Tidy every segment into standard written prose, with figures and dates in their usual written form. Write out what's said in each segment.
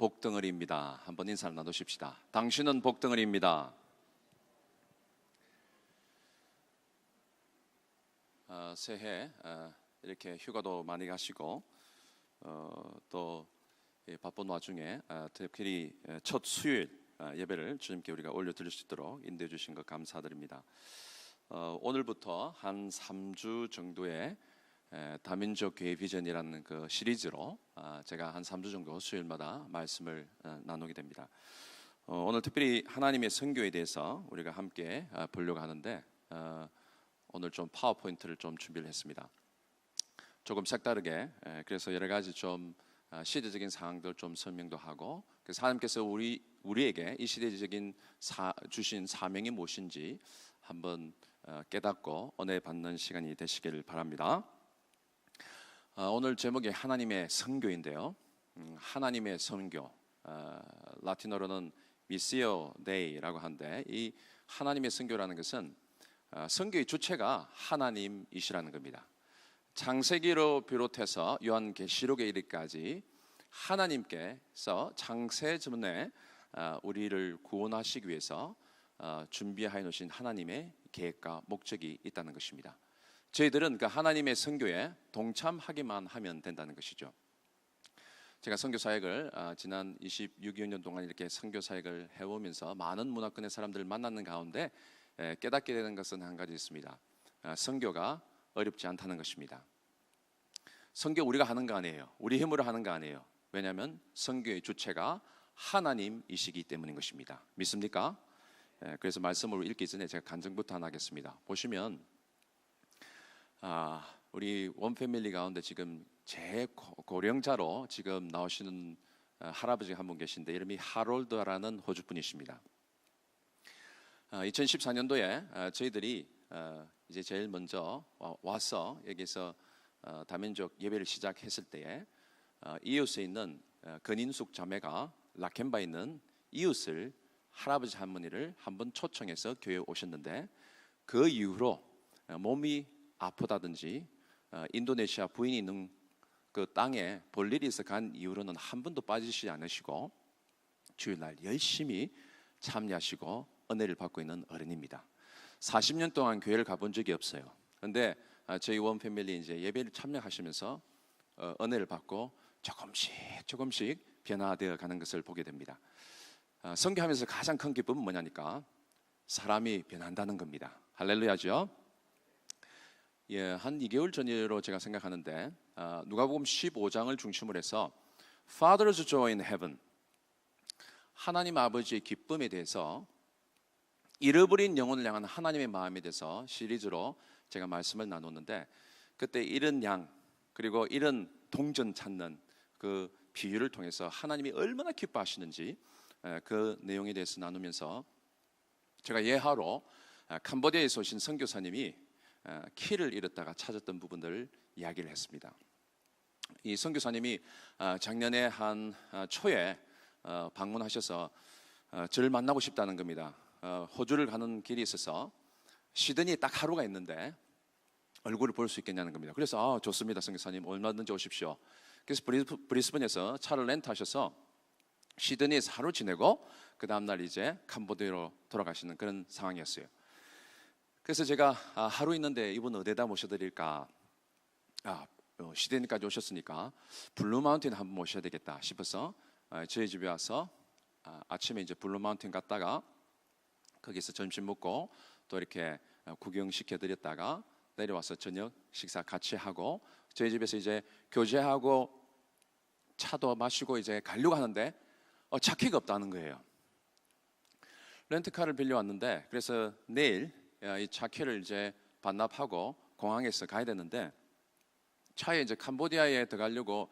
복덩어리입니다. 한번 인사를 나누십시다. 당신은 복덩어리입니다. 새해 이렇게 휴가도 많이 가시고 또 바쁜 와중에 특히 첫 수요일 예배를 주님께 우리가 올려드릴 수 있도록 인도해 주신 것 감사드립니다. 오늘부터 한 3주 정도의 다민족 교회 비전이라는 그 시리즈로 제가 한 3주 정도 수요일마다 말씀을 나누게 됩니다. 오늘 특별히 하나님의 선교에 대해서 우리가 함께 보려고 하는데 오늘 좀 파워포인트를 좀 준비를 했습니다. 조금 색다르게 그래서 여러 가지 좀 시대적인 상황들 좀 설명도 하고 그래서 하나님께서 우리에게 이 시대적인 주신 사명이 무엇인지 한번 깨닫고 은혜 받는 시간이 되시기를 바랍니다. 오늘 제목이 하나님의 선교인데요. 하나님의 선교, 라틴어로는 미시오 데이라고 하는데 이 하나님의 선교라는 것은 선교의 주체가 하나님이시라는 겁니다. 창세기로 비롯해서 요한계시록에 이르기까지 하나님께서 창세 전에 우리를 구원하시기 위해서 준비하여 놓으신 하나님의 계획과 목적이 있다는 것입니다. 저희들은 그 하나님의 선교에 동참하기만 하면 된다는 것이죠. 제가 선교 사역을 지난 26년 동안 이렇게 선교 사역을 해오면서 많은 문화권의 사람들을 만나는 가운데 깨닫게 되는 것은 한 가지 있습니다. 선교가 어렵지 않다는 것입니다. 선교 우리가 하는 거 아니에요. 우리 힘으로 하는 거 아니에요. 왜냐하면 선교의 주체가 하나님이시기 때문인 것입니다. 믿습니까? 그래서 말씀을 읽기 전에 제가 간증부터 하나 하겠습니다. 보시면 우리 원패밀리 가운데 지금 제고령자로 지금 나오시는 할아버지 한 분 계신데 이름이 하롤드라는 호주 분이십니다. 2014년도에 저희들이 이제 제일 먼저 와서 여기서 다민족 예배를 시작했을 때에 이웃에 있는 근인숙 자매가 라켄바에 있는 이웃을 할아버지 할머니를 한번 초청해서 교회에 오셨는데 그 이후로 몸이 아프다든지 인도네시아 부인이 있는 그 땅에 볼일이 있어 간 이후로는 한 번도 빠지시지 않으시고 주일날 열심히 참여하시고 은혜를 받고 있는 어른입니다. 40년 동안 교회를 가본 적이 없어요. 그런데 저희 원 패밀리 이제 예배를 참여하시면서 은혜를 받고 조금씩 변화되어 가는 것을 보게 됩니다. 선교하면서 가장 큰 기쁨은 뭐냐니까 사람이 변한다는 겁니다. 할렐루야죠. 한 2개월 전으로 제가 생각하는데 누가복음 15장을 중심으로 해서 Father's Joy in Heaven, 하나님 아버지의 기쁨에 대해서 잃어버린 영혼을 향한 하나님의 마음에 대해서 시리즈로 제가 말씀을 나눴는데 그때 잃은 양 그리고 잃은 동전 찾는 그 비유를 통해서 하나님이 얼마나 기뻐하시는지 그 내용에 대해서 나누면서 제가 예하로 캄보디아에서 오신 선교사님이 키를 잃었다가 찾았던 부분들을 이야기를 했습니다. 이 선교사님이 작년에 한 초에 방문하셔서 저를 만나고 싶다는 겁니다. 호주를 가는 길이 있어서 시드니에 딱 하루가 있는데 얼굴을 볼 수 있겠냐는 겁니다. 그래서 좋습니다 선교사님 얼마든지 오십시오. 그래서 브리스번에서 차를 렌트하셔서 시드니에서 하루 지내고 그 다음날 이제 캄보디아로 돌아가시는 그런 상황이었어요. 그래서 제가 하루 있는데 이분 어디다 모셔드릴까? 시드니까지 오셨으니까 블루마운틴 한번 모셔야 되겠다 싶어서 저희 집에 와서 아침에 이제 블루마운틴 갔다가 거기서 점심 먹고 또 이렇게 구경시켜 드렸다가 내려와서 저녁 식사 같이 하고 저희 집에서 이제 교제하고 차도 마시고 이제 가려고 하는데 차키가 없다는 거예요. 렌트카를 빌려왔는데 그래서 내일 이 차키를 이제 반납하고 공항에서 가야 되는데 차에 이제 캄보디아에 들어가려고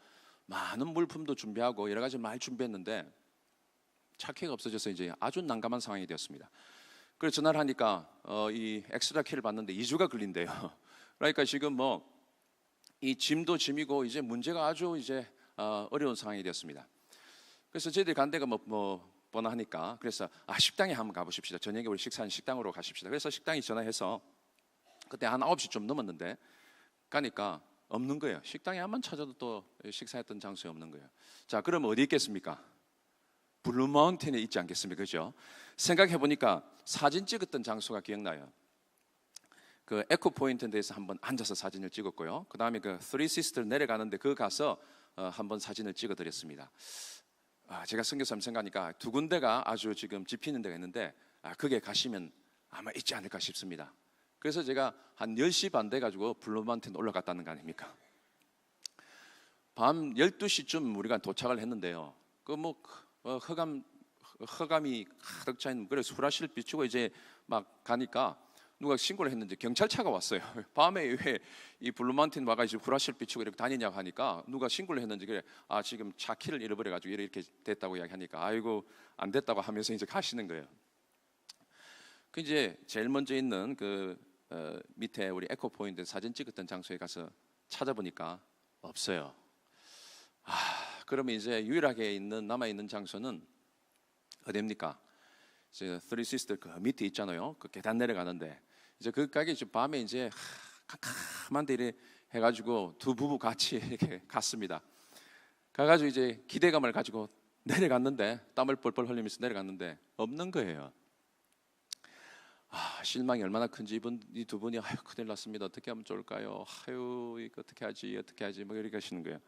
많은 물품도 준비하고 여러 가지 많이 준비했는데 차키가 없어져서 이제 아주 난감한 상황이 되었습니다. 그래서 전화를 하니까 이 엑스트라 키를 받는데 2주가 걸린대요. 그러니까 지금 뭐 이 짐도 짐이고 이제 문제가 아주 이제 어려운 상황이 되었습니다. 그래서 저희들이 간 데가 뭐 뻔하니까 그래서 식당에 한번 가보십시다. 저녁에 우리 식사하는 식당으로 가십시다. 그래서 식당에 전화해서 그때 한 9시 좀 넘었는데 가니까 없는 거예요. 식당에 한번 찾아도 또 식사했던 장소에 없는 거예요. 자, 그럼 어디 있겠습니까? 블루 마운틴에 있지 않겠습니까? 그죠? 생각해 보니까 사진 찍었던 장소가 기억나요. 그 에코 포인트에 대해서 한번 앉아서 사진을 찍었고요. 그 다음에 그 쓰리 시스터 내려가는데 그 가서 한번 사진을 찍어드렸습니다. 제가 선교사님 생각하니까 두 군데가 아주 지금 집히는 데가 있는데 거기에 가시면 아마 있지 않을까 싶습니다. 그래서 제가 한 10시 반 돼가지고 블루 마운틴 올라갔다는 거 아닙니까? 밤 12시쯤 우리가 도착을 했는데요. 그 뭐 흑암이 가득 차 있는, 그래서 후라시를 비추고 이제 막 가니까 누가 신고를 했는지 경찰차가 왔어요. 밤에 왜 이 블루 마운틴 와가지고 후라시를 비추고 이렇게 다니냐고 하니까 누가 신고를 했는지, 그래 지금 차 키를 잃어버려가지고 이렇게 됐다고 이야기하니까 아이고 안 됐다고 하면서 이제 가시는 거예요. 그 이제 제일 먼저 있는 그 밑에 우리 에코 포인트 사진 찍었던 장소에 가서 찾아보니까 없어요. 그러면 이제 유일하게 남아 있는 장소는 어디입니까? 이제 쓰리 시스터 그 밑에 있잖아요. 그 계단 내려가는데 이제 거기까지 이제 밤에 이제 캄캄한데 이래 해가지고 두 부부 같이 이렇게 갔습니다. 가가지고 이제 기대감을 가지고 내려갔는데, 땀을 뻘뻘 흘리면서 내려갔는데 없는 거예요. 실망이 얼마나 큰지 이 두 분이 큰일 났습니다. 어떻게 하면 좋을까요? 이거 어떻게 하지 뭐 이렇게 하시는 거예요.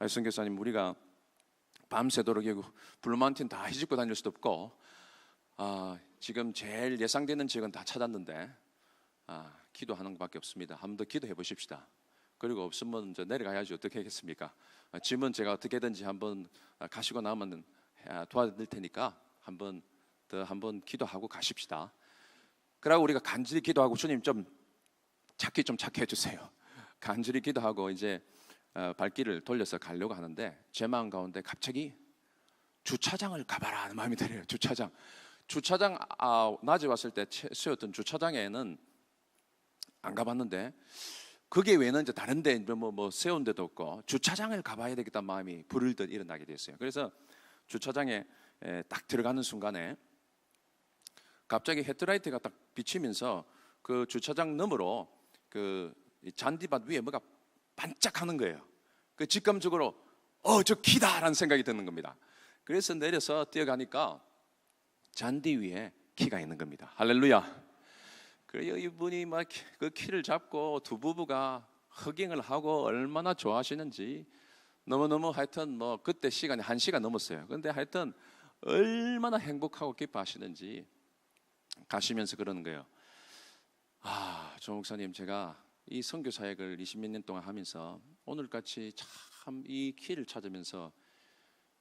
선교사님, 우리가 밤새도록 블루 마운틴 다 헤집고 다닐 수도 없고 지금 제일 예상되는 지역은 다 찾았는데 기도하는 것밖에 없습니다. 한 번 더 기도해 보십시다. 그리고 없으면 이제 내려가야지 어떻게 하겠습니까? 짐은 제가 어떻게든지 한번 가시고 나면 도와드릴 테니까 한번 기도하고 가십시다. 그러고 우리가 간절히 기도하고, 주님 좀 찾게 해주세요. 간절히 기도하고 이제 발길을 돌려서 가려고 하는데 제 마음 가운데 갑자기 주차장을 가봐라 하는 마음이 들어요. 주차장 낮에 왔을 때 세웠던 주차장에는 안 가봤는데 거기에 외에는 이제 다른 데 뭐 세운 데도 없고 주차장을 가봐야 되겠다는 마음이 불을듯 일어나게 됐어요. 그래서 주차장에 딱 들어가는 순간에 갑자기 헤드라이트가 딱 비치면서 그 주차장 너머로 그 잔디밭 위에 뭐가 반짝하는 거예요. 그 직감적으로 저 키다라는 생각이 드는 겁니다. 그래서 내려서 뛰어가니까 잔디 위에 키가 있는 겁니다. 할렐루야. 그래서 이분이 막 그 키를 잡고 두 부부가 허깅을 하고 얼마나 좋아하시는지, 너무너무 하여튼 뭐 그때 시간이 1시간 넘었어요. 근데 하여튼 얼마나 행복하고 기뻐하시는지 가시면서 그러는 거예요. 조 목사님, 제가 이 선교 사역을 20몇 년 동안 하면서 오늘같이 참 이 길을 찾으면서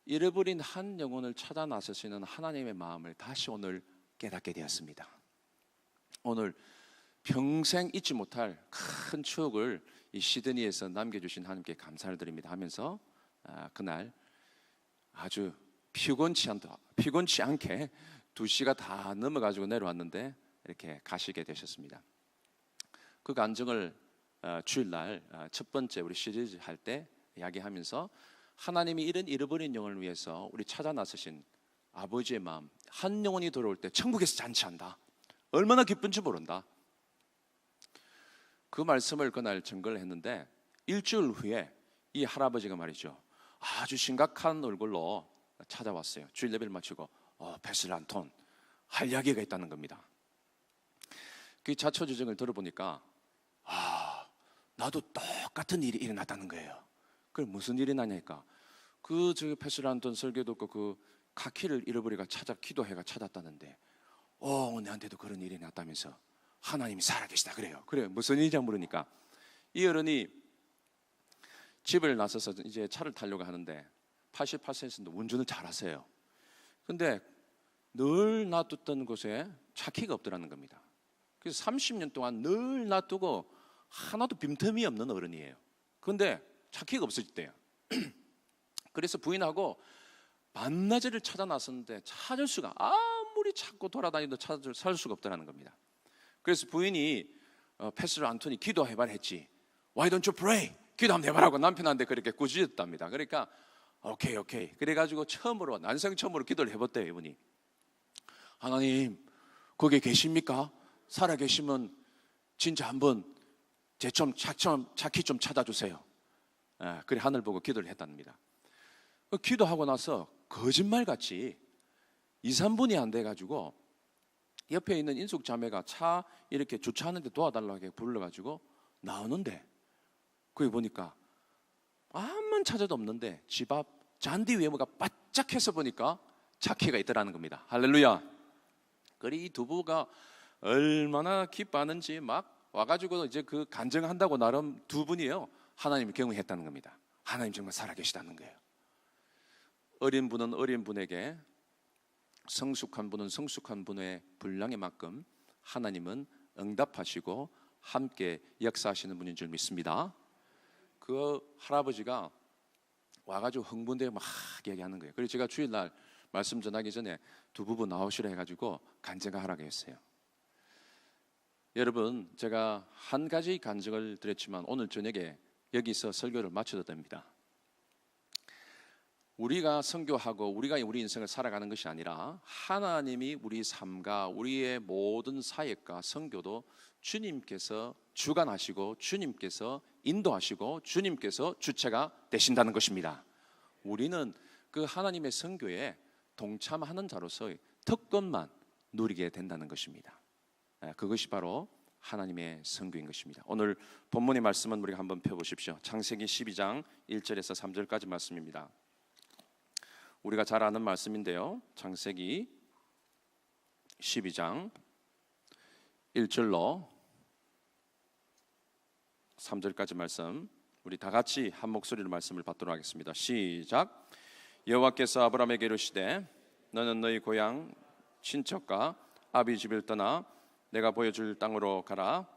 잃어버린 한 영혼을 찾아 나서시는 하나님의 마음을 다시 오늘 깨닫게 되었습니다. 오늘 평생 잊지 못할 큰 추억을 이 시드니에서 남겨주신 하나님께 감사를 드립니다 하면서 그날 아주 피곤치 않게 2시가 다 넘어가지고 내려왔는데 이렇게 가시게 되셨습니다. 그 간증을 주일날 첫 번째 우리 시리즈 할 때 이야기하면서 하나님이 이런 잃어버린 영혼을 위해서 우리 찾아 나서신 아버지의 마음, 한 영혼이 돌아올 때 천국에서 잔치한다, 얼마나 기쁜지 모른다, 그 말씀을 그날 증거를 했는데 일주일 후에 이 할아버지가 말이죠, 아주 심각한 얼굴로 찾아왔어요. 주일 예배를 마치고 패슬 안톤 할 이야기가 있다는 겁니다. 그 자초지정을 들어보니까 나도 똑같은 일이 일어났다는 거예요. 그럼 무슨 일이 나냐니까 저 패슬 안톤 설교 듣고 그 카키를 잃어버리가 기도해가 찾았다는데 내한테도 그런 일이 났다면서 하나님이 살아계시다 그래요. 그래, 무슨 일이냐 물으니까 이 어른이 집을 나서서 이제 차를 타려고 하는데 88세인데 운전을 잘하세요. 근데 늘 놔뒀던 곳에 차키가 없더라는 겁니다. 그래서 30년 동안 늘 놔두고 하나도 빈틈이 없는 어른이에요. 그런데 차키가 없어졌대요. 그래서 부인하고 반나절을 찾아 나섰는데 찾을 수가, 아무리 찾고 돌아다니도 찾을 수가 없더라는 겁니다. 그래서 부인이 패스터 안토니 기도해봐라 했지. Why don't you pray? 기도 한번 해봐라고 남편한테 그렇게 꾸짖었답니다. 그러니까 오케이 그래가지고 난생 처음으로 기도를 해봤대요. 이분이, 하나님 거기 계십니까? 살아계시면 진짜 한번 제 차키 좀 찾아주세요. 그래 하늘 보고 기도를 했답니다. 기도하고 나서 거짓말같이 2, 3분이 안 돼가지고 옆에 있는 인숙 자매가 차 이렇게 주차하는데 도와달라고 불러가지고 나오는데 거기 보니까 아무런 찾아도 없는데 집 앞 잔디 위에 뭐가 바짝해서 보니까 차키가 있더라는 겁니다. 할렐루야. 그리 이 두 부부가 얼마나 기뻐하는지 막 와가지고 이제 그 간증한다고 나름 두 분이에요. 하나님을 경외했다는 겁니다. 하나님 정말 살아계시다는 거예요. 어린 분은 어린 분에게, 성숙한 분은 성숙한 분의 분량에 만큼 하나님은 응답하시고 함께 역사하시는 분인 줄 믿습니다. 그 할아버지가 와가지고 흥분되어 막 얘기하는 거예요. 그래서 제가 주일날 말씀 전하기 전에 두 부부 나오시라 해가지고 간증하라고 했어요. 여러분, 제가 한 가지 간증을 드렸지만 오늘 저녁에 여기서 설교를 마쳐도 됩니다. 우리가 선교하고 우리가 우리 인생을 살아가는 것이 아니라 하나님이 우리 삶과 우리의 모든 사역과 선교도 주님께서 주관하시고 주님께서 인도하시고 주님께서 주체가 되신다는 것입니다. 우리는 그 하나님의 선교에 동참하는 자로서의 특권만 누리게 된다는 것입니다. 그것이 바로 하나님의 선교인 것입니다. 오늘 본문의 말씀은 우리가 한번 펴보십시오. 창세기 12장 1절에서 3절까지 말씀입니다. 우리가 잘 아는 말씀인데요. 창세기 12장 1절로 3절까지 말씀, 우리 다 같이 한 목소리로 말씀을 받도록 하겠습니다. 시작. 여호와께서 아브라함에게 이르시되 너는 너희 고향 친척과 아비 집을 떠나 내가 보여줄 땅으로 가라.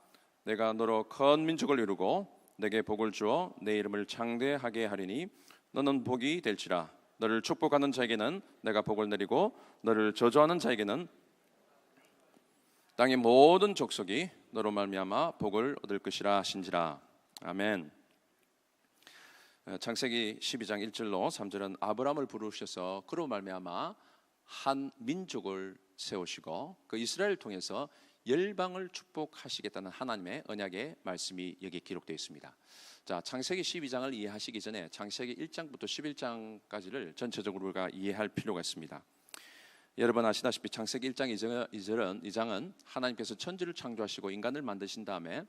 내가 너로 큰 민족을 이루고 내게 복을 주어 내 이름을 창대하게 하리니 너는 복이 될지라. 너를 축복하는 자에게는 내가 복을 내리고 너를 저주하는 자에게는 땅의 모든 족속이 너로 말미암아 복을 얻을 것이라 하신지라. 아멘. 창세기 12장 1절로 3절은 아브라함을 부르셔서 그로 말미암아 한 민족을 세우시고 그 이스라엘을 통해서 열방을 축복하시겠다는 하나님의 언약의 말씀이 여기 기록되어 있습니다. 자, 창세기 12장을 이해하시기 전에 창세기 1장부터 11장까지를 전체적으로 우리가 이해할 필요가 있습니다. 여러분 아시다시피 창세기 1장 2장은 하나님께서 천지를 창조하시고 인간을 만드신 다음에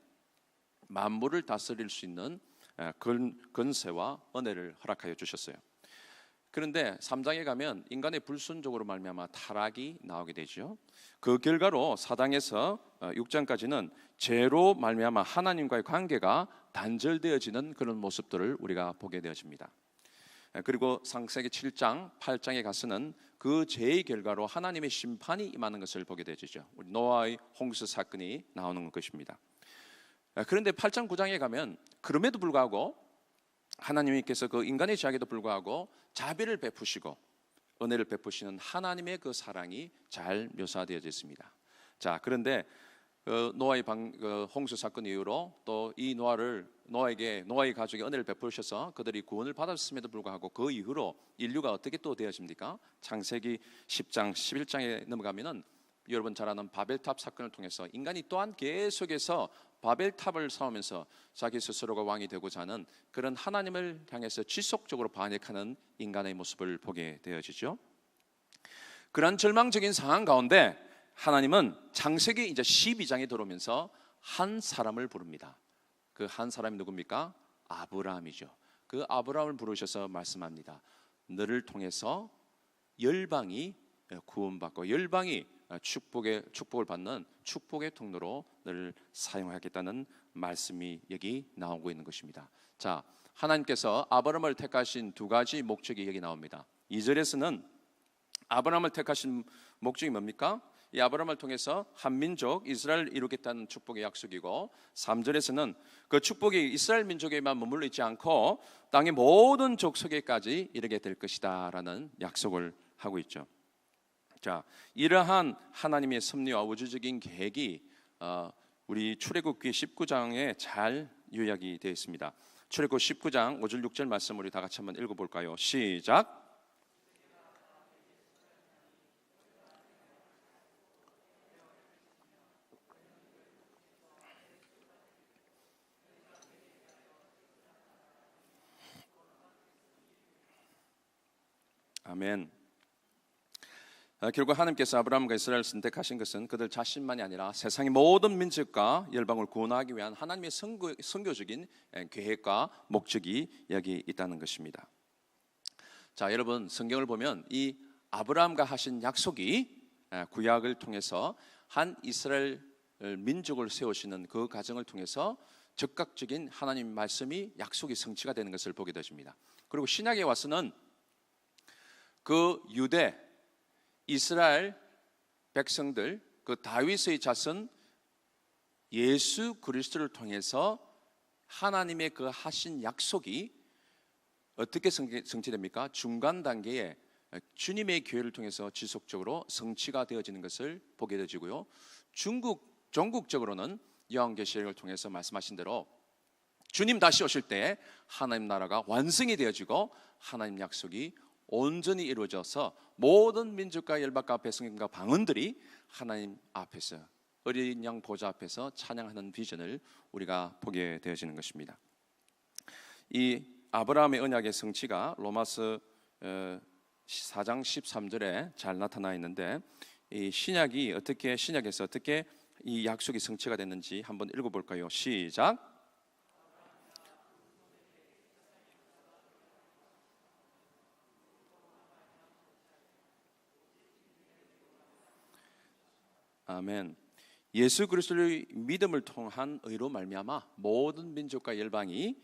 만물을 다스릴 수 있는 권세와 은혜를 허락하여 주셨어요. 그런데 3장에 가면 인간의 불순종으로 말미암아 타락이 나오게 되죠. 그 결과로 4장에서 6장까지는 죄로 말미암아 하나님과의 관계가 단절되어지는 그런 모습들을 우리가 보게 되어집니다. 그리고 창세기 7장, 8장에 가서는 그 죄의 결과로 하나님의 심판이 임하는 것을 보게 되죠. 우리 노아의 홍수 사건이 나오는 것입니다. 그런데 8장, 9장에 가면 그럼에도 불구하고 하나님께서 그 인간의 죄악에도 불구하고 자비를 베푸시고 은혜를 베푸시는 하나님의 그 사랑이 잘 묘사되어져 있습니다. 자, 그런데 노아의 홍수 사건 이후로 또 이 노아의 가족에 은혜를 베푸셔서 그들이 구원을 받았음에도 불구하고 그 이후로 인류가 어떻게 또 되어집니까? 창세기 10장, 11장에 넘어가면은 여러분 잘 아는 바벨탑 사건을 통해서 인간이 또한 계속해서 바벨탑을 세우면서 자기 스스로가 왕이 되고자 하는 그런 하나님을 향해서 지속적으로 반역하는 인간의 모습을 보게 되어지죠. 그런 절망적인 상황 가운데 하나님은 창세기 이제 12장에 들어오면서 한 사람을 부릅니다. 그 한 사람이 누굽니까? 아브라함이죠. 그 아브라함을 부르셔서 말씀합니다. 너를 통해서 열방이 구원받고 열방이 축복을 받는 축복의 통로로 너를 사용하겠다는 말씀이 여기 나오고 있는 것입니다. 자, 하나님께서 아브라함을 택하신 두 가지 목적이 여기 나옵니다. 2절에서는 아브라함을 택하신 목적이 뭡니까? 이 아브라함을 통해서 한 민족 이스라엘을 이루겠다는 축복의 약속이고 3절에서는 그 축복이 이스라엘 민족에만 머물러 있지 않고 땅의 모든 족속에까지 이르게 될 것이다 라는 약속을 하고 있죠. 자, 이러한 하나님의 섭리와 우주적인 계획이 우리 출애굽기 19장에 잘 요약이 되어 있습니다. 출애굽 19장 5절 6절 말씀 우리 다 같이 한번 읽어볼까요? 시작. 아멘. 결국 하나님께서 아브라함과 이스라엘을 선택하신 것은 그들 자신만이 아니라 세상의 모든 민족과 열방을 구원하기 위한 하나님의 선교적인 계획과 목적이 여기 있다는 것입니다. 자, 여러분, 성경을 보면 이 아브라함과 하신 약속이 구약을 통해서 한 이스라엘 민족을 세우시는 그 과정을 통해서 즉각적인 하나님 말씀이 약속이 성취가 되는 것을 보게 되십니다. 그리고 신약에 와서는 그 유대 이스라엘 백성들, 그 다윗의 자손 예수 그리스도를 통해서 하나님의 그 하신 약속이 어떻게 성취됩니까? 중간 단계에 주님의 교회를 통해서 지속적으로 성취가 되어지는 것을 보게 되지고요. 전국적으로는 요한계시록을 통해서 말씀하신 대로 주님 다시 오실 때 하나님 나라가 완성이 되어지고 하나님 약속이 온전히 이루어져서 모든 민족과 열방과 백성과 방언들이 하나님 앞에서 어린 양 보좌 앞에서 찬양하는 비전을 우리가 보게 되어지는 것입니다. 이 아브라함의 언약의 성취가 로마서 4장 13절에 잘 나타나 있는데 이 신약에서 어떻게 이 약속이 성취가 됐는지 한번 읽어볼까요? 시작. 아멘. 예수 그리스도의 믿음을 통한 의로 말미암아 모든 민족과 열방이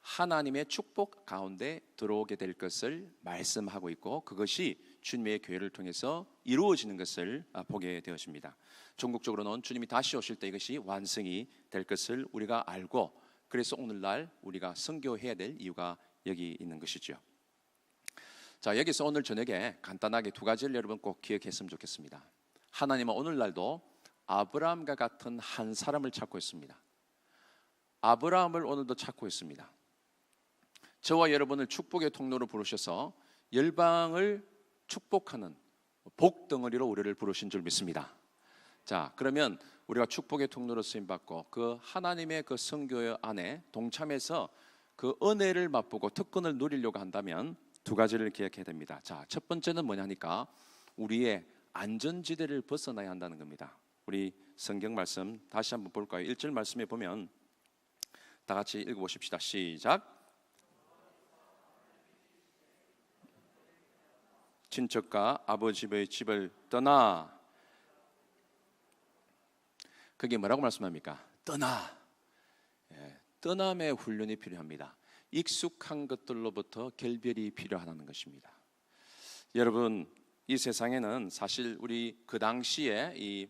하나님의 축복 가운데 들어오게 될 것을 말씀하고 있고 그것이 주님의 교회를 통해서 이루어지는 것을 보게 되었습니다. 전국적으로는 주님이 다시 오실 때 이것이 완성이 될 것을 우리가 알고 그래서 오늘날 우리가 선교해야 될 이유가 여기 있는 것이죠. 자, 여기서 오늘 저녁에 간단하게 두 가지를 여러분 꼭 기억했으면 좋겠습니다. 하나님은 오늘날도 아브라함과 같은 한 사람을 찾고 있습니다. 아브라함을 오늘도 찾고 있습니다. 저와 여러분을 축복의 통로로 부르셔서 열방을 축복하는 복덩어리로 우리를 부르신 줄 믿습니다. 자, 그러면 우리가 축복의 통로로 쓰임받고 그 하나님의 그 선교 안에 동참해서 그 은혜를 맛보고 특권을 누리려고 한다면 두 가지를 기억해야 됩니다. 자, 첫 번째는 뭐냐니까 우리의 안전지대를 벗어나야 한다는 겁니다. 우리 성경 말씀 다시 한번 볼까요? 1절 말씀에 보면 다 같이 읽어보십시다. 시작. 친척과 아버지의 집을 떠나. 그게 뭐라고 말씀합니까? 떠나. 떠남의 훈련이 필요합니다. 익숙한 것들로부터 결별이 필요하다는 것입니다. 여러분, 이 세상에는 사실 우리 그 당시에 이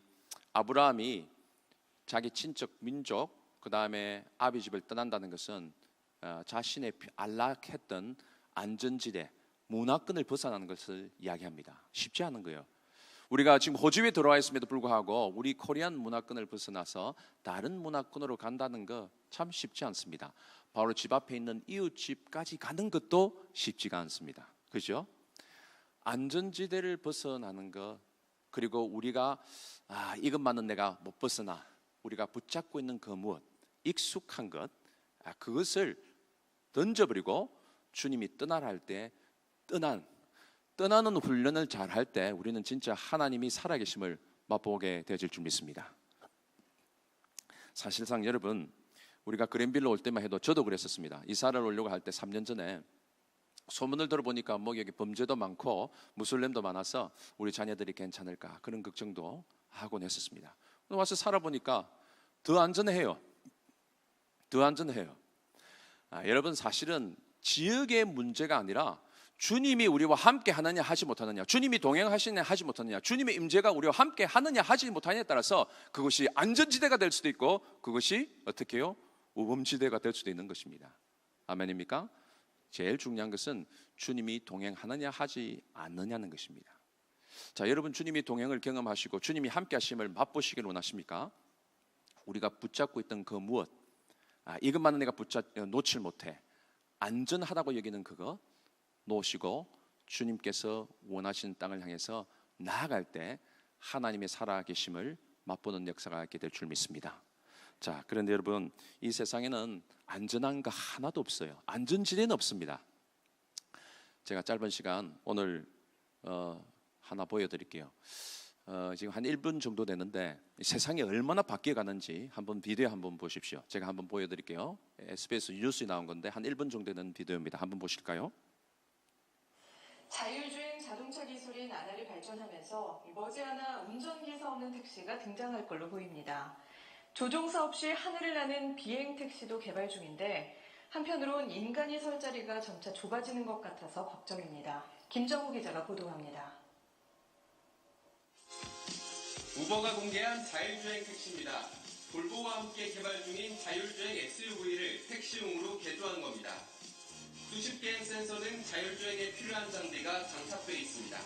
아브라함이 자기 친척 민족 그 다음에 아비 집을 떠난다는 것은 자신의 안락했던 안전지대 문화권을 벗어나는 것을 이야기합니다. 쉽지 않은 거예요. 우리가 지금 호주에 들어와 있음에도 불구하고 우리 코리안 문화권을 벗어나서 다른 문화권으로 간다는 거 참 쉽지 않습니다. 바로 집 앞에 있는 이웃집까지 가는 것도 쉽지가 않습니다. 그죠? 안전지대를 벗어나는 것 그리고 우리가 이것만은 내가 못 벗어나 우리가 붙잡고 있는 그 무엇 익숙한 것 그것을 던져버리고 주님이 떠나라 할 때 떠나는 훈련을 잘 할 때 우리는 진짜 하나님이 살아계심을 맛보게 되어질 줄 믿습니다. 사실상 여러분 우리가 그랜빌로 올 때만 해도 저도 그랬었습니다. 이사를 오려고 할 때 3년 전에 소문을 들어보니까 뭐 여기 범죄도 많고 무슬림도 많아서 우리 자녀들이 괜찮을까 그런 걱정도 하곤 했었습니다. 와서 살아보니까 더 안전해요. 더 안전해요. 여러분 사실은 지역의 문제가 아니라 주님이 우리와 함께 하느냐 하지 못하느냐 주님이 동행하시느냐 하지 못하느냐 주님의 임재가 우리와 함께 하느냐 하지 못하느냐에 따라서 그것이 안전지대가 될 수도 있고 그것이 어떻게 해요? 우범지대가 될 수도 있는 것입니다. 아멘입니까? 제일 중요한 것은 주님이 동행하느냐 하지 않느냐는 것입니다. 자, 여러분 주님이 동행을 경험하시고 주님이 함께 하심을 맛보시길 원하십니까? 우리가 붙잡고 있던 그 무엇 이것만은 내가 놓칠 못해 안전하다고 여기는 그거 놓으시고 주님께서 원하시는 땅을 향해서 나아갈 때 하나님의 살아계심을 맛보는 역사가 있게 될 줄 믿습니다. 자, 그런데 여러분 이 세상에는 안전한 거 하나도 없어요. 안전지대는 없습니다. 제가 짧은 시간 오늘 하나 보여드릴게요. 지금 한 1분 정도 되는데 세상이 얼마나 바뀌어가는지 한번 비디오 한번 보십시오. 제가 한번 보여드릴게요. SBS 뉴스에 나온 건데 한 1분 정도 되는 비디오입니다. 한번 보실까요? 자율주행 자동차 기술이 나날이 발전하면서 머지않아 운전기사 없는 택시가 등장할 걸로 보입니다. 조종사 없이 하늘을 나는 비행 택시도 개발 중인데 한편으론 인간이 설 자리가 점차 좁아지는 것 같아서 걱정입니다. 김정우 기자가 보도합니다. 우버가 공개한 자율주행 택시입니다. 볼보와 함께 개발 중인 자율주행 SUV를 택시용으로 개조한 겁니다. 수십 개의 센서 등 자율주행에 필요한 장비가 장착되어 있습니다.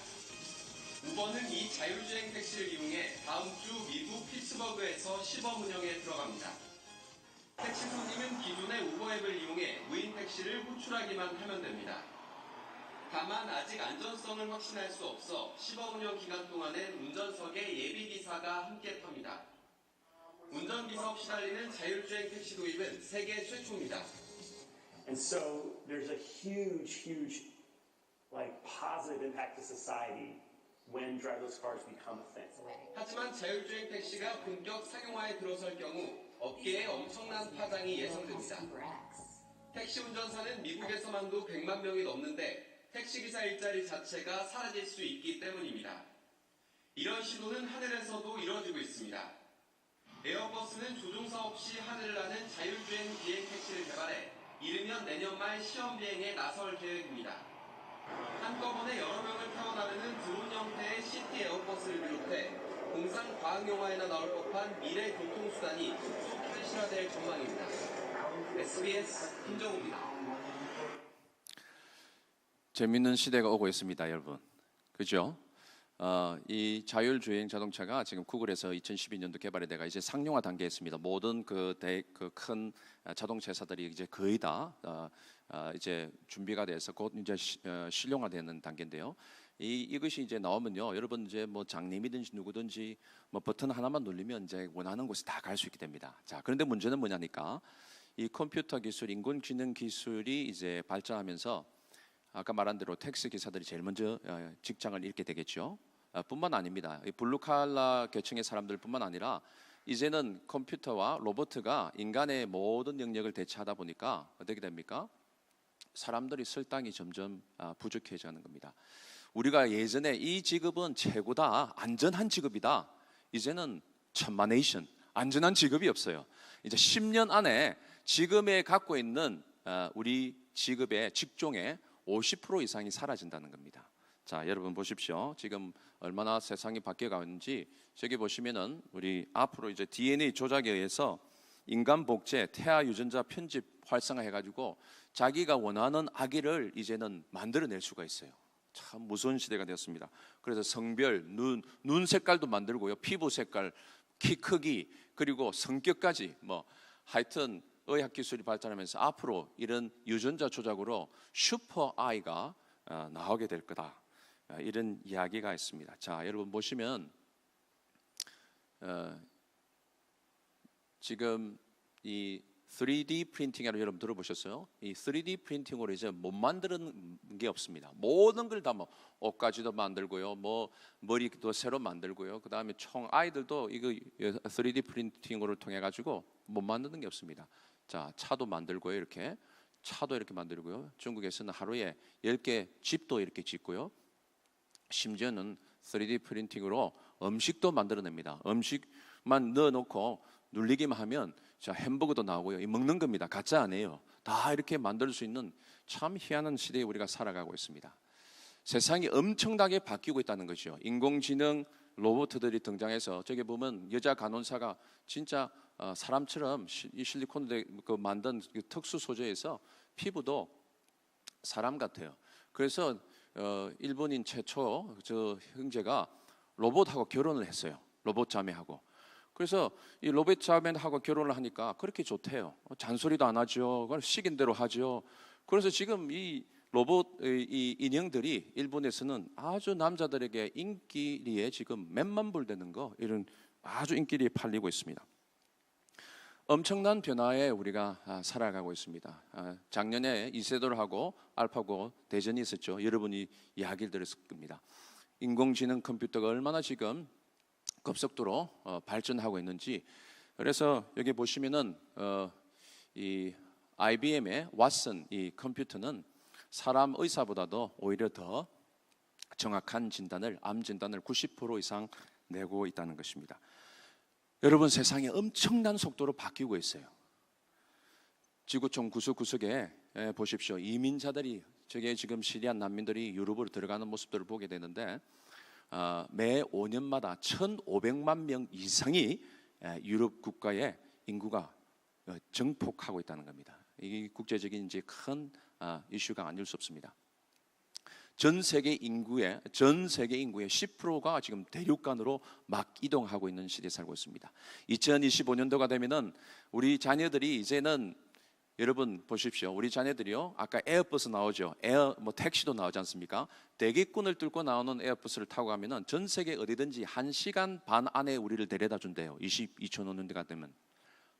우버는 이 자율주행 택시를 이용해 다음 주 미국 피츠버그에서 시범 운영에 들어갑니다. 택시 손님은 기존의 우버 앱을 이용해 무인 택시를 호출하기만 하면 됩니다. 다만 아직 안전성을 확신할 수 없어 시범 운영 기간 동안엔 운전석에 예비기사가 함께 탑니다. 운전기사 없이 달리는 자율주행 택시 도입은 세계 최초입니다. And so there's a huge positive impact to society when driverless cars become a thing. 하지만 자율주행 택시가 본격 상용화에 들어설 경우 업계에 엄청난 파장이 예상됩니다. 택시 운전사는 미국에서만도 100만 명이 넘는데 택시기사 일자리 자체가 사라질 수 있기 때문입니다. 이런 시도는 하늘에서도 이루어지고 있습니다. 에어버스는 조종사 없이 하늘을 나는 자율주행 비행 택시를 개발해 이르면 내년 말 시험 비행에 나설 계획입니다. 한꺼번에 여러 명을 태워 나르는 드론 형태의 시티 에어버스를 비롯해 공상 과학 영화에나 나올 법한 미래 교통수단이 속속 현실화될 전망입니다. SBS 김정우입니다. 재밌는 시대가 오고 있습니다, 여러분. 그죠? 이 자율주행 자동차가 지금 구글에서 2012년도 개발이 돼가 이제 상용화 단계에 있습니다. 모든 그 큰 자동차 회사들이 이제 거의 다 이제 준비가 돼서 곧 이제 실용화되는 단계인데요. 이것이 이제 나오면요, 여러분 이제 뭐 장님이든지 누구든지 뭐 버튼 하나만 누르면 이제 원하는 곳에 다 갈 수 있게 됩니다. 자, 그런데 문제는 뭐냐니까 이 컴퓨터 기술, 인공지능 기술이 이제 발전하면서 아까 말한 대로 택시 기사들이 제일 먼저 직장을 잃게 되겠죠. 뿐만 아닙니다. 블루칼라 계층의 사람들뿐만 아니라 이제는 컴퓨터와 로봇가 인간의 모든 영역을 대체하다 보니까 어떻게 됩니까? 사람들이 쓸 땅이 점점 부족해지는 겁니다. 우리가 예전에 이 직업은 최고다, 안전한 직업이다. 이제는 천만에이션, 안전한 직업이 없어요. 이제 10년 안에 지금에 갖고 있는 우리 직업의 직종의 50% 이상이 사라진다는 겁니다. 자, 여러분 보십시오. 지금 얼마나 세상이 바뀌어가고 있는지 저기 보시면은 우리 앞으로 이제 DNA 조작에 의해서 인간 복제, 태아 유전자 편집 활성화해가지고 자기가 원하는 아기를 이제는 만들어낼 수가 있어요. 참 무서운 시대가 되었습니다. 그래서 성별, 눈 색깔도 만들고요, 피부 색깔, 키 크기, 그리고 성격까지 뭐 하여튼 의학 기술이 발전하면서 앞으로 이런 유전자 조작으로 슈퍼 아이가 나오게 될 거다. 이런 이야기가 있습니다. 자, 여러분 보시면 지금 이 3D 프린팅이라고 여러분 들어보셨어요? 이 3D 프린팅으로 이제 못 만드는 게 없습니다. 모든 걸 다 뭐 옷가지도 만들고요, 뭐 머리도 새로 만들고요, 그 다음에 총 아이들도 이거 3D 프린팅으로 통해 가지고 못 만드는 게 없습니다. 자, 차도 만들고요, 이렇게 차도 이렇게 만들고요. 중국에서는 하루에 10개 집도 이렇게 짓고요. 심지어는 3D 프린팅으로 음식도 만들어냅니다. 음식만 넣어놓고 눌리기만 하면 자, 햄버거도 나오고요. 이 먹는 겁니다. 가짜 아니에요. 다 이렇게 만들 수 있는 참 희한한 시대에 우리가 살아가고 있습니다. 세상이 엄청나게 바뀌고 있다는 거죠. 인공지능 로봇들이 등장해서 저기 보면 여자 간호사가 진짜 사람처럼 이 실리콘 만든 특수 소재에서 피부도 사람 같아요. 그래서 일본인 최초 저 형제가 로봇하고 결혼을 했어요. 로봇 자매하고. 그래서 이 로봇 자매하고 결혼을 하니까 그렇게 좋대요. 잔소리도 안 하죠. 그걸 시킨 대로 하죠. 그래서 지금 이 로봇 이 인형들이 일본에서는 아주 남자들에게 인기리에 지금 몇만 불 되는 거, 이런 아주 인기리에 팔리고 있습니다. 엄청난 변화에 우리가 살아가고 있습니다. 작년에 이세돌하고 알파고 대전이 있었죠. 여러분이 이야기를 들었을 겁니다. 인공지능 컴퓨터가 얼마나 지금 급속도로 발전하고 있는지. 그래서 여기 보시면은 이 IBM의 왓슨 이 컴퓨터는 사람 의사보다도 오히려 더 정확한 진단을, 암 진단을 90% 이상 내고 있다는 것입니다. 여러분, 세상이 엄청난 속도로 바뀌고 있어요. 지구촌 구석구석에 보십시오. 이민자들이, 저게 지금 시리안 난민들이 유럽으로 들어가는 모습들을 보게 되는데 매 5년마다 1,500만 명 이상이 유럽 국가의 인구가 증폭하고 있다는 겁니다. 이게 국제적인 이제 큰 이슈가 아닐 수 없습니다. 전 세계 인구의 10%가 지금 대륙간으로 막 이동하고 있는 시대에 살고 있습니다. 2025년도가 되면은 우리 자녀들이 이제는, 여러분 보십시오. 우리 자녀들이요, 아까 에어버스 나오죠. 택시도 나오지 않습니까? 대기권을 뚫고 나오는 에어버스를 타고 가면은 전 세계 어디든지 1시간 반 안에 우리를 데려다 준대요. 2025년도가 되면.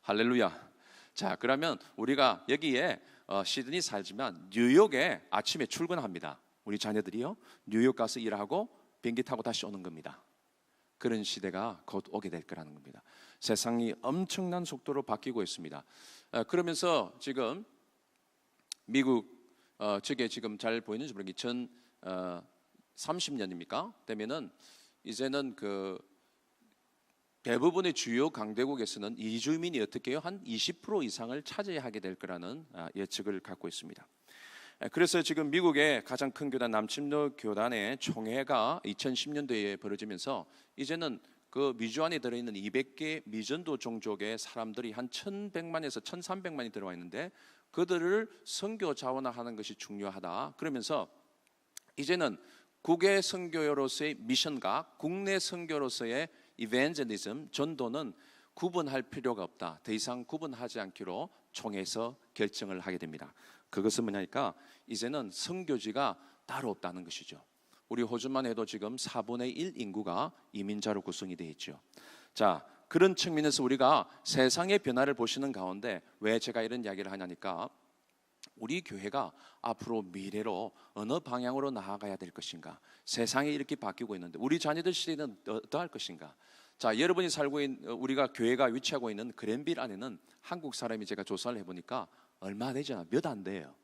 할렐루야. 자, 그러면 우리가 여기에 시드니 살지만 뉴욕에 아침에 출근합니다. 우리 자녀들이요, 뉴욕 가서 일하고 비행기 타고 다시 오는 겁니다. 그런 시대가 곧 오게 될 거라는 겁니다. 세상이 엄청난 속도로 바뀌고 있습니다. 그러면서 지금 미국 저게 지금 잘 보이는지 모르겠는데 2030년입니까? 되면은 이제는 그 대부분의 주요 강대국에서는 이주민이 어떻게 해요? 한 20% 이상을 차지하게 될 거라는 예측을 갖고 있습니다. 그래서 지금 미국의 가장 큰 교단 남침로 교단의 총회가 2010년도에 벌어지면서 이제는 그 미주 안에 들어있는 200개 미전도 종족의 사람들이 한 1,100만에서 1,300만이 들어와 있는데 그들을 선교 자원화하는 것이 중요하다. 그러면서 이제는 국외 선교로서의 미션과 국내 선교로서의 이벤젤리즘, 전도는 구분할 필요가 없다. 더 이상 구분하지 않기로 총회에서 결정을 하게 됩니다. 그것은 뭐냐니까 이제는 선교지가 따로 없다는 것이죠. 우리 호주만 해도 지금 4분의 1 인구가 이민자로 구성이 되어 있죠. 자, 그런 측면에서 우리가 세상의 변화를 보시는 가운데 왜 제가 이런 이야기를 하냐니까 우리 교회가 앞으로 미래로 어느 방향으로 나아가야 될 것인가, 세상이 이렇게 바뀌고 있는데 우리 자녀들 시대는 어떠할 것인가. 자, 여러분이 살고 있는, 우리가 교회가 위치하고 있는 그랜빌 안에는 한국 사람이 제가 조사를 해보니까 얼마 되지 않아, 몇 안 돼요.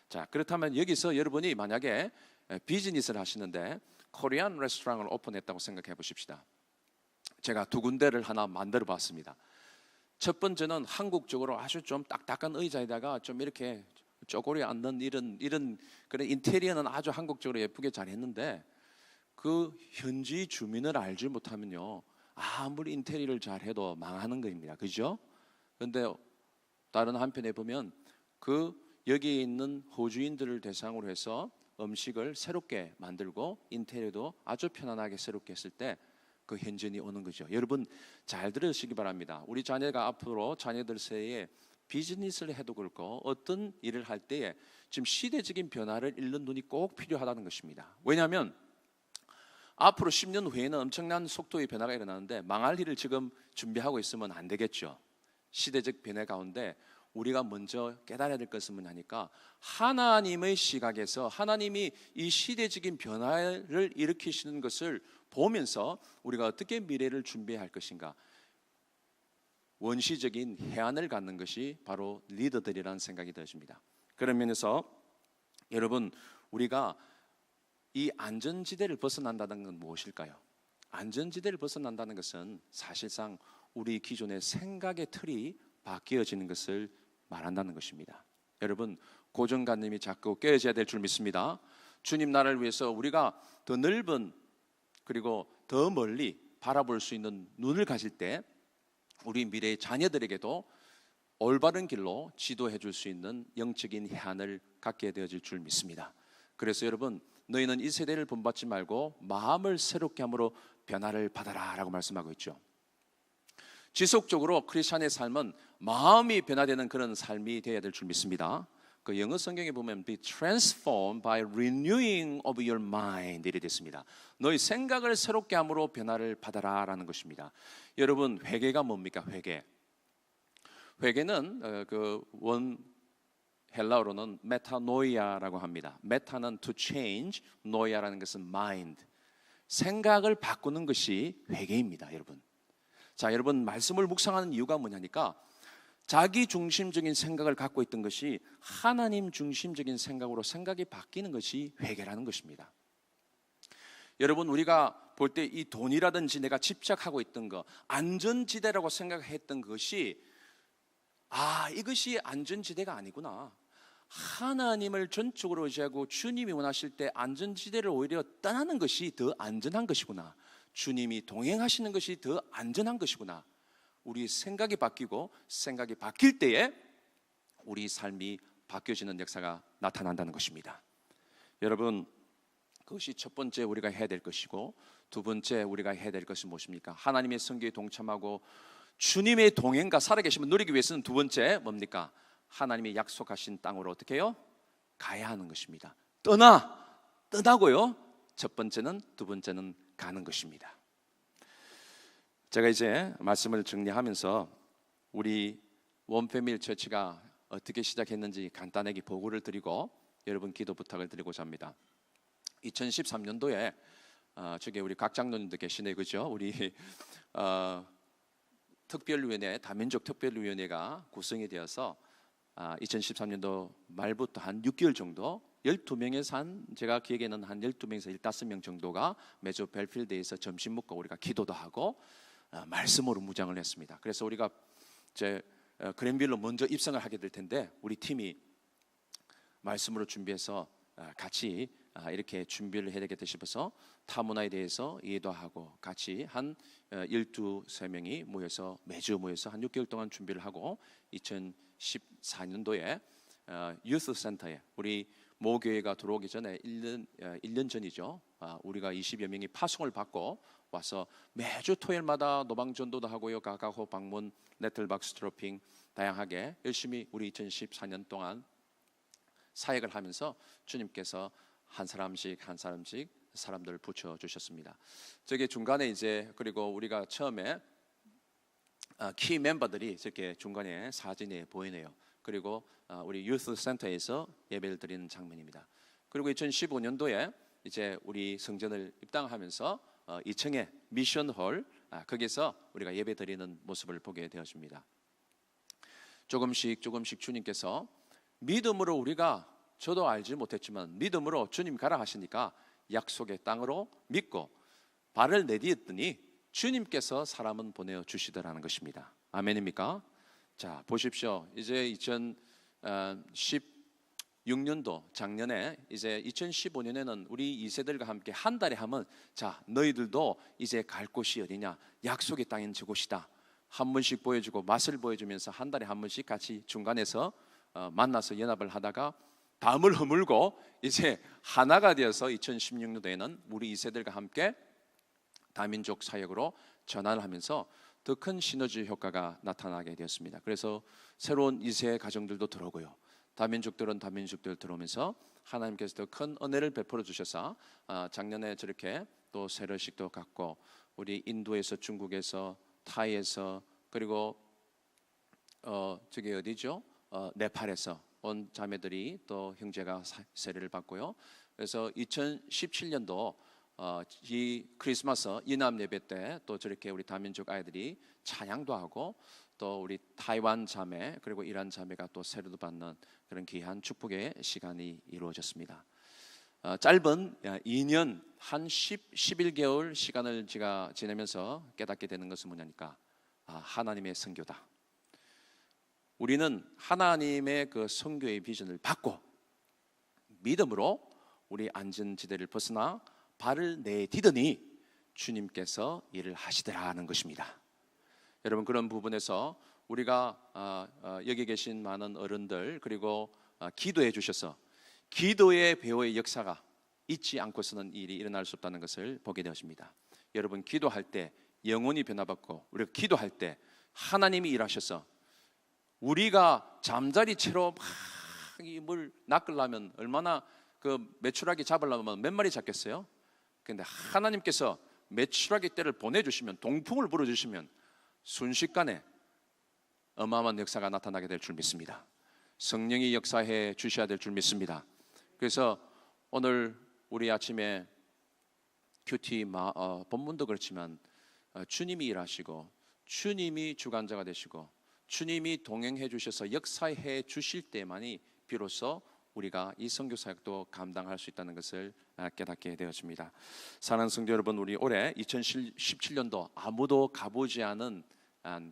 자, 그렇다면 여기서 여러분이 만약에 비즈니스를 하시는데 코리안 레스토랑을 오픈했다고 생각해 보십시다. 제가 두 군데를 하나 만들어 봤습니다. 첫 번째는 한국적으로 아주 좀 딱딱한 의자에다가 좀 이렇게 쪼그려 앉는 이런 그런 인테리어는 아주 한국적으로 예쁘게 잘 했는데 그 현지 주민을 알지 못하면요, 아무리 인테리어를 잘 해도 망하는 겁니다. 그죠? 그런데 다른 한편에 보면 그 여기에 있는 호주인들을 대상으로 해서 음식을 새롭게 만들고 인테리어도 아주 편안하게 새롭게 했을 때 그 현전이 오는 거죠. 여러분 잘 들으시기 바랍니다. 우리 자녀가 앞으로 자녀들 사이에 비즈니스를 해도 그렇고 어떤 일을 할 때에 지금 시대적인 변화를 읽는 눈이 꼭 필요하다는 것입니다. 왜냐하면 앞으로 10년 후에는 엄청난 속도의 변화가 일어나는데 망할 일을 지금 준비하고 있으면 안 되겠죠. 시대적 변화 가운데 우리가 먼저 깨달아야 될 것은 뭐냐니까 하나님의 시각에서 하나님이 이 시대적인 변화를 일으키시는 것을 보면서 우리가 어떻게 미래를 준비해야 할 것인가, 원시적인 해안을 갖는 것이 바로 리더들이라는 생각이 들어집니다. 그런 면에서 여러분 우리가 이 안전지대를 벗어난다는 건 무엇일까요? 안전지대를 벗어난다는 것은 사실상 우리 기존의 생각의 틀이 바뀌어지는 것을 말한다는 것입니다. 여러분 고정관념이 자꾸 깨어져야 될 줄 믿습니다. 주님 나라를 위해서 우리가 더 넓은 그리고 더 멀리 바라볼 수 있는 눈을 가질 때 우리 미래의 자녀들에게도 올바른 길로 지도해 줄 수 있는 영적인 해안을 갖게 되어질 줄 믿습니다. 그래서 여러분 너희는 이 세대를 본받지 말고 마음을 새롭게 함으로 변화를 받아라 라고 말씀하고 있죠. 지속적으로 크리스찬의 삶은 마음이 변화되는 그런 삶이 되어야 될 줄 믿습니다. 그 영어 성경에 보면 be transformed by renewing of your mind 이렇게 됐습니다. 너희 생각을 새롭게 함으로 변화를 받아라 라는 것입니다. 여러분 회개가 뭡니까? 회개는 그 원 헬라어로는 메타노이아라고 합니다. 메타는 to change, 노이아라는 것은 mind. 생각을 바꾸는 것이 회개입니다, 여러분. 자, 여러분 말씀을 묵상하는 이유가 뭐냐니까 자기 중심적인 생각을 갖고 있던 것이 하나님 중심적인 생각으로 생각이 바뀌는 것이 회개라는 것입니다. 여러분, 우리가 볼 때 이 돈이라든지 내가 집착하고 있던 거, 안전지대라고 생각했던 것이 이것이 안전지대가 아니구나. 하나님을 전적으로 의지하고 주님이 원하실 때 안전지대를 오히려 떠나는 것이 더 안전한 것이구나. 주님이 동행하시는 것이 더 안전한 것이구나. 우리 생각이 바뀌고 생각이 바뀔 때에 우리 삶이 바뀌어지는 역사가 나타난다는 것입니다. 여러분, 그것이 첫 번째 우리가 해야 될 것이고, 두 번째 우리가 해야 될 것은 무엇입니까? 하나님의 선교에 동참하고 주님의 동행과 살아계심을 누리기 위해서는 두 번째 뭡니까? 하나님이 약속하신 땅으로 어떻게 해요? 가야 하는 것입니다. 떠나고요. 첫 번째는, 두 번째는 가는 것입니다. 제가 이제 말씀을 정리하면서 우리 원패밀리 처치가 어떻게 시작했는지 간단하게 보고를 드리고 여러분 기도 부탁을 드리고자 합니다. 2013년도에 저기 우리 각 장로님들 계시네, 그죠? 우리 특별위원회, 다민족 특별위원회가 구성이 되어서 2013년도 말부터 한 6개월 정도 12명에서 제가 기억에는 한 12명에서 15명 정도가 매주 벨필드에서 점심 먹고 우리가 기도도 하고 말씀으로 무장을 했습니다. 그래서 우리가 이제 그랜빌로 먼저 입성을 하게 될 텐데 우리 팀이 말씀으로 준비해서 같이 이렇게 준비를 해야 되겠다 싶어서 타문화에 대해서 이해도 하고 같이 한 12~13명이 모여서 매주 모여서 한 6개월 동안 준비를 하고 2014년도에 유스 센터에 우리 모교회가 들어오기 전에 1년 전이죠. 우리가 20여 명이 파송을 받고 와서 매주 토요일마다 노방전도도 하고요. 가가호 방문, 네틀박스 트로핑 다양하게 열심히 우리 2014년 동안 사역을 하면서 주님께서 한 사람씩 사람들을 붙여 주셨습니다. 저기 중간에 이제 그리고 우리가 처음에 키 멤버들이 이렇게 중간에 사진에 보이네요. 그리고 우리 유스 센터에서 예배를 드리는 장면입니다. 그리고 2015년도에 이제 우리 성전을 입당하면서 2층에 미션홀 거기서 우리가 예배 드리는 모습을 보게 되었습니다. 조금씩 주님께서 믿음으로 우리가 저도 알지 못했지만 믿음으로 주님 가라 하시니까 약속의 땅으로 믿고 발을 내디뎠더니 주님께서 사람은 보내주시더라는 것입니다. 아멘입니까? 자, 보십시오. 이제 2016년도 작년에 이제 2015년에는 우리 2세들과 함께 한 달에 하면 자, 너희들도 이제 갈 곳이 어디냐? 약속의 땅인 저곳이다. 한 번씩 보여주고 맛을 보여주면서 한 달에 한 번씩 같이 중간에서 만나서 연합을 하다가 담을 허물고 이제 하나가 되어서 2016년도에는 우리 2세들과 함께 다민족 사역으로 전환을 하면서 더 큰 시너지 효과가 나타나게 되었습니다. 그래서 새로운 2세 가정들도 들어오고요. 다민족들은 다민족들 들어오면서 하나님께서 더 큰 은혜를 베풀어 주셔서 작년에 저렇게 또 세례식도 갖고 우리 인도에서, 중국에서, 타이에서, 그리고 저기 어디죠? 네팔에서 온 자매들이 또 형제가 세례를 받고요. 그래서 2017년도 이 크리스마스 이남 예배 때 또 저렇게 우리 다민족 아이들이 찬양도 하고 또 우리 타이완 자매 그리고 이란 자매가 또 세례도 받는 그런 귀한 축복의 시간이 이루어졌습니다. 짧은 2년 한 11개월 시간을 제가 지내면서 깨닫게 되는 것은 뭐냐니까 하나님의 선교다. 우리는 하나님의 그 선교의 비전을 받고 믿음으로 우리 안전지대를 벗어나 발을 내디더니 주님께서 일을 하시더라는 것입니다. 여러분, 그런 부분에서 우리가 여기 계신 많은 어른들 그리고 기도해 주셔서 기도의 배후의 역사가 잊지 않고서는 일이 일어날 수 없다는 것을 보게 되었습니다. 여러분, 기도할 때 영혼이 변화받고 우리가 기도할 때 하나님이 일하셔서 우리가 잠자리 채로 막 물 낚으려면 얼마나 그 메추라기 잡으려면 몇 마리 잡겠어요? 그런데 하나님께서 메추라기 떼를 보내주시면 동풍을 불어주시면 순식간에 어마어마한 역사가 나타나게 될 줄 믿습니다. 성령이 역사해 주셔야 될 줄 믿습니다. 그래서 오늘 우리 아침에 큐티 본문도 그렇지만 주님이 일하시고 주님이 주관자가 되시고 주님이 동행해 주셔서 역사해 주실 때만이 비로소 우리가 이 선교 사역도 감당할 수 있다는 것을 깨닫게 되었습니다. 사랑하는 성도 여러분, 우리 올해 2017년도 아무도 가보지 않은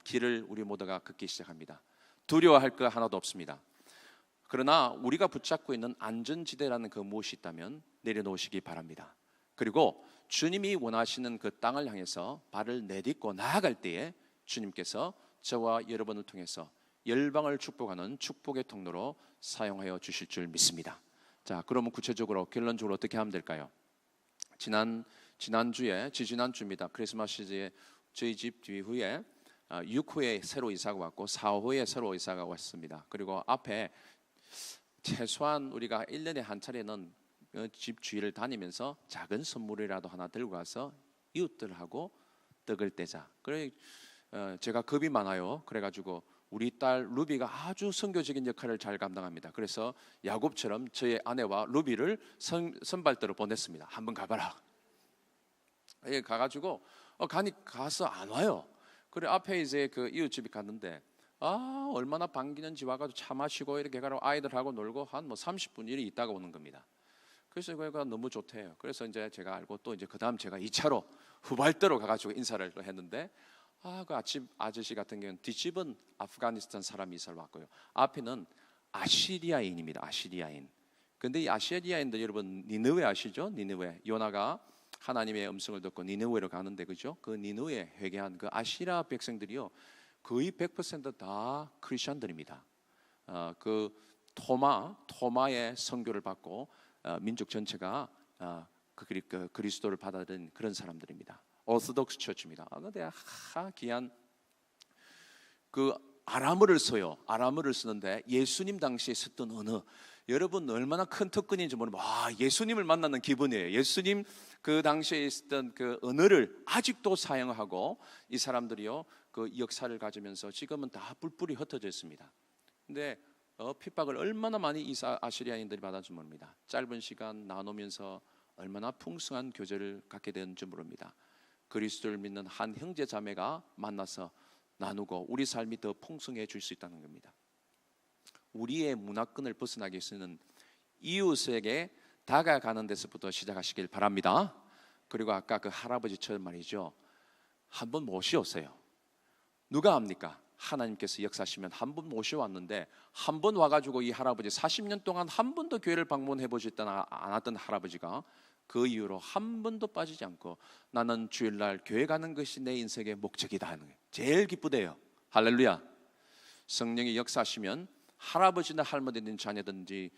길을 우리 모두가 걷기 시작합니다. 두려워할 거 하나도 없습니다. 그러나 우리가 붙잡고 있는 안전지대라는 그 무엇이 있다면 내려놓으시기 바랍니다. 그리고 주님이 원하시는 그 땅을 향해서 발을 내딛고 나아갈 때에 주님께서 저와 여러분을 통해서 열방을 축복하는 축복의 통로로 사용하여 주실 줄 믿습니다. 자, 그러면 구체적으로 결론적으로 어떻게 하면 될까요? 지난주입니다. 크리스마스에 저희 집 뒤후에 6호에 새로 이사가 왔고 4호에 새로 이사가 왔습니다. 그리고 앞에 최소한 우리가 1년에 한 차례는 집 주위를 다니면서 작은 선물이라도 하나 들고 가서 이웃들하고 떡을 떼자. 그래 제가 겁이 많아요. 그래가지고 우리 딸 루비가 아주 선교적인 역할을 잘 감당합니다. 그래서 야곱처럼 저의 아내와 루비를 선발대로 보냈습니다. 한번 가봐라. 가가지고 가서 안 와요. 그래 앞에 이제 그 이웃집이 갔는데 얼마나 반기는지 와가지고 차 마시고 이렇게 가고 아이들하고 놀고 한 30분 일이 있다가 오는 겁니다. 그래서 이거가 너무 좋대요. 그래서 이제 제가 알고 또 이제 그 다음 제가 2차로 후발대로 가가지고 인사를 또 했는데 그 아저씨 같은 경우는 뒷집은 아프가니스탄 사람이 이사를 왔고요. 앞에는 아시리아인입니다. 아시리아인. 근데 이 아시리아인들 여러분 니느웨 아시죠? 니느웨. 요나가 하나님의 음성을 듣고 니느웨로 가는데 그죠? 그 니느웨 회개한 그 아시라 백성들이요 거의 100%다 크리스천들입니다. 그 토마의 선교를 받고 민족 전체가 그리스도를 받아들인 그런 사람들입니다. 오르토독스 처치입니다. 근데 귀한 그 아람어를 써요. 아람어를 쓰는데 예수님 당시에 썼던 언어. 여러분 얼마나 큰 특권인지 모르면 예수님을 만나는 기분이에요. 예수님 그 당시에 쓰던 그 언어를 아직도 사용하고 이 사람들이요 그 역사를 가지면서 지금은 다 뿔뿔이 흩어져 있습니다. 근데 핍박을 얼마나 많이 이 아시리아인들이 받았는지 모릅니다. 짧은 시간 나누면서 얼마나 풍성한 교제를 갖게 되는지 모릅니다. 그리스도를 믿는 한 형제 자매가 만나서 나누고 우리 삶이 더 풍성해질 수 있다는 겁니다. 우리의 문화권을 벗어나기 위해서는 이웃에게 다가가는 데서부터 시작하시길 바랍니다. 그리고 아까 그 할아버지처럼 말이죠. 한번 모셔오세요. 누가 합니까? 하나님께서 역사하시면 한 번 모셔왔는데 한 번 와가지고 이 할아버지 40년 동안 한 번도 교회를 방문해 보지 않았던 할아버지가 그 이후로 한 번도 빠지지 않고 나는 주일날 교회 가는 것이 내 인생의 목적이다 하는 거예요. 제일 기쁘대요. 할렐루야. 성령이 역사하시면 할아버지나 할머니든 자녀든지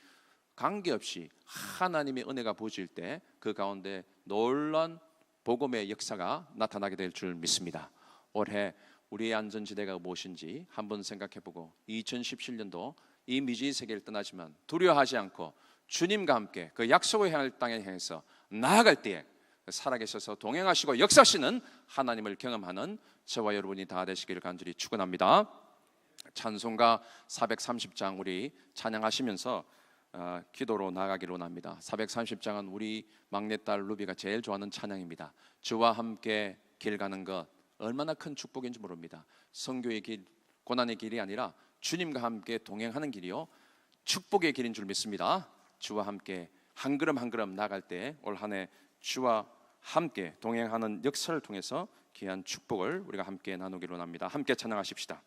관계없이 하나님의 은혜가 부어질 때 그 가운데 놀라운 복음의 역사가 나타나게 될 줄 믿습니다. 올해 우리의 안전지대가 무엇인지 한번 생각해보고 2017년도 이 미지의 세계를 떠나지만 두려워하지 않고 주님과 함께 그 약속을 향할 땅에 향해서 나아갈 때에 살아계셔서 동행하시고 역사하시는 하나님을 경험하는 저와 여러분이 다 되시기를 간절히 축원합니다. 찬송가 430장 우리 찬양하시면서 기도로 나아가기로 원합니다. 430장은 우리 막내딸 루비가 제일 좋아하는 찬양입니다. 주와 함께 길 가는 것 얼마나 큰 축복인지 모릅니다. 선교의 길, 고난의 길이 아니라 주님과 함께 동행하는 길이요 축복의 길인 줄 믿습니다. 주와 함께 한 걸음 한 걸음 나갈 때 올 한 해 주와 함께 동행하는 역사를 통해서 귀한 축복을 우리가 함께 나누기로 합니다. 함께 찬양하십시다.